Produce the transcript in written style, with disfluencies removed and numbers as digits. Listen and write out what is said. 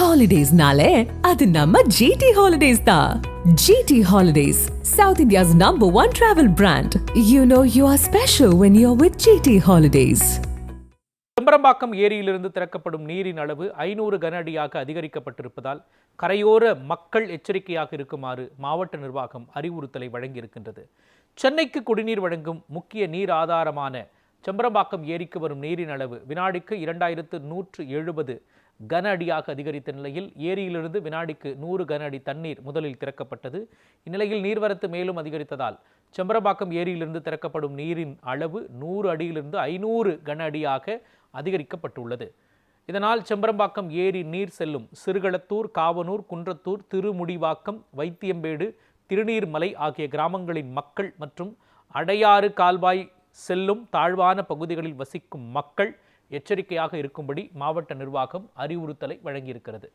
Holidays-nale, adu namma GT Holidays da. GT Holidays, South India's #1 travel brand. You know you are special when you're with GT Holidays. Chembarambakkam ஏரியிலிருந்து திறக்கப்படும் நீரின் அளவு 500 கன அடியாக அதிகரிக்கப்பட்டிருப்பதால் கரையோர மக்கள் எச்சரிக்கையாக இருக்குமாறு மாவட்ட நிர்வாகம் அறிவுறுத்தலை வழங்கியிருக்கின்றது. சென்னைக்கு குடிநீர் வழங்கும் முக்கிய நீர் ஆதாரமான செம்பரம்பாக்கம் ஏரிக்கு வரும் நீரின் அளவு வினாடிக்கு 2170 கன அடியாக அதிகரித்த நிலையில் ஏரியிலிருந்து வினாடிக்கு 100 கன அடி தண்ணீர் முதலில் திறக்கப்பட்டது. இந்நிலையில் நீர்வரத்து மேலும் அதிகரித்ததால் செம்பரம்பாக்கம் ஏரியிலிருந்து திறக்கப்படும் நீரின் அளவு 100 அடியிலிருந்து 500 கன அடியாக அதிகரிக்கப்பட்டுள்ளது. இதனால் செம்பரம்பாக்கம் ஏரி நீர் செல்லும் சிறுகளத்தூர், காவனூர், குன்றத்தூர், திருமுடிவாக்கம், வைத்தியம்பேடு, திருநீர்மலை ஆகிய கிராமங்களின் மக்கள் மற்றும் அடையாறு கால்வாய் செல்லும் தாழ்வான பகுதிகளில் வசிக்கும் மக்கள் எச்சரிக்கையாக இருக்கும்படி மாவட்ட நிர்வாகம் அறிவுறுத்தலை வழங்கியிருக்கிறது.